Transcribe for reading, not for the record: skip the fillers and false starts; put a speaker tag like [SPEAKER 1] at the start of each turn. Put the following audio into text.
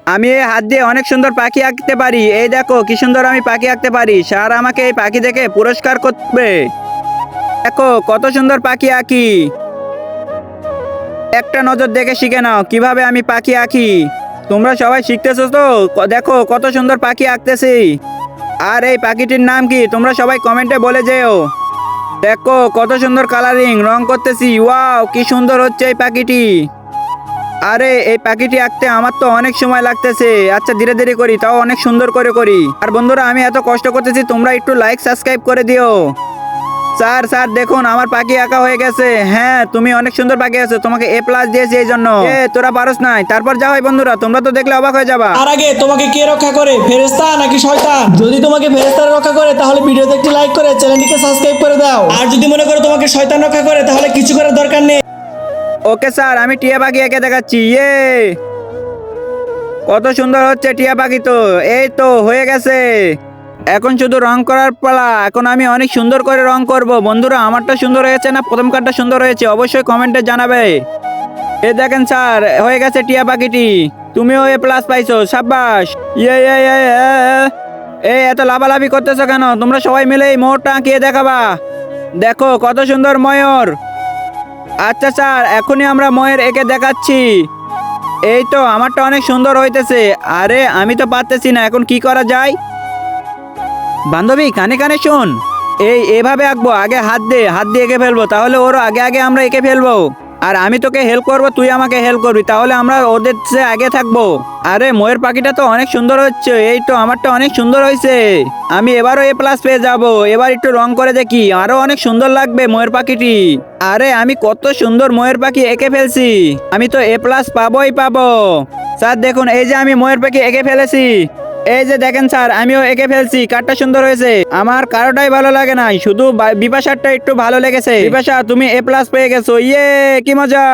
[SPEAKER 1] আমি এই হাত দিয়ে অনেক সুন্দর পাখি আঁকতে পারি। এই দেখো কি সুন্দর আমি পাখি আঁকতে পারি। স্যার আমাকে এই পাখি দেখে পুরস্কার করবে। দেখো কত সুন্দর পাখি আঁকি। একটা নজর দেখে শিখে নাও কিভাবে আমি পাখি আঁকি। তোমরা সবাই শিখতেছো তো? দেখো কত সুন্দর পাখি আঁকতেছি। আর এই পাখিটির নাম কি তোমরা সবাই কমেন্টে বলে যেও। দেখো কত সুন্দর কালারিং রং করতেছি। ওয়াও কি সুন্দর হচ্ছে এই পাখিটি। আরে এই পাখিটি আঁকতে আমার তো অনেক সময় লাগতেছে। আচ্ছা ধীরে ধীরে করি, তাও অনেক সুন্দর করে করি। আর বন্ধুরা আমি এত কষ্ট করতেছি, তোমরা একটু লাইক সাবস্ক্রাইব করে দিও। স্যার স্যার দেখুন আমার পাখি আঁকা হয়ে গেছে। হ্যাঁ তুমি অনেক সুন্দর পাখি আছো, তোমাকে A+ দিয়েছি এই জন্য। তোরা পারস নাই, তারপর যাও বন্ধুরা, তোমরা তো দেখলে অবাক হয়ে যাবা।
[SPEAKER 2] তার আগে তোমাকে কে রক্ষা করে, ফেরেশতা নাকি শয়তান? যদি তোমাকে ফেরেশতা রক্ষা করে তাহলে ভিডিওতে একটি লাইক করে চ্যানেলটিকে সাবস্ক্রাইব করে দাও। আর যদি মনে করো তোমাকে শয়তান রক্ষা করে তাহলে কিছু করার দরকার নেই।
[SPEAKER 1] ওকে স্যার আমি টিয়া পাখি এঁকে দেখাচ্ছি। কত সুন্দর হচ্ছে টিয়া পাখি। তো এই তো হয়ে গেছে। এখন শুধু রং করার পালা। এখন আমি অনেক সুন্দর করে রং করব। বন্ধুরা আমারটা সুন্দর হয়েছে না প্রথম কার্ডটা সুন্দর হয়েছে অবশ্যই কমেন্টে জানাবে। এই দেখেন স্যার হয়ে গেছে টিয়া পাখিটি। তুমিও A+ পাইছো, সাব্বাস। এই এত লাফালাফি করতেছো কেন? তোমরা সবাই মিলে এই ময়ূরটা আঁকিয়ে দেখাবা। দেখো কত সুন্দর ময়ূর। আচ্ছা স্যার এখনই আমরা ময়ূর এঁকে দেখাচ্ছি। এই তো আমারটা অনেক সুন্দর হইতেছে। আরে আমি তো পারতেছি না, এখন কি করা যায়? বান্ধবী কানে কানে শোন। এভাবে আঁকবো, আগে হাত দিয়ে এঁকে ফেলবো, তাহলে ওর আগে আগে আমরা এঁকে ফেলবো। আর আমি তোকে হেল্প করবো, তুই আমাকে হেল্প করবি, তাহলে আমরা ওদের চেয়ে আগে থাকবো। আরে ময়ূর পাখিটা তো অনেক সুন্দর হচ্ছে। এই তো আমারটা অনেক সুন্দর হয়েছে। আমি এবারও A+ পেয়ে যাব। এবার একটু রং করে দেখি, আরো অনেক সুন্দর লাগবে ময়ূর পাখিটি। আরে আমি কত সুন্দর ময়ূর পাখি এঁকে ফেলছি। আমি তো A+ পাবোই পাবো। স্যার দেখুন এই যে আমি ময়ূর পাখি এঁকে ফেলেছি। এই যে দেখেন স্যার আমিও এঁকে ফেলছি। কার্ডটা সুন্দর হয়েছে। আমার কারোটাই ভালো লাগে নাই, শুধু বিপাশারটা একটু ভালো লেগেছে। বিপাশা তুমি A+ পেয়ে গেছো। কি মজা।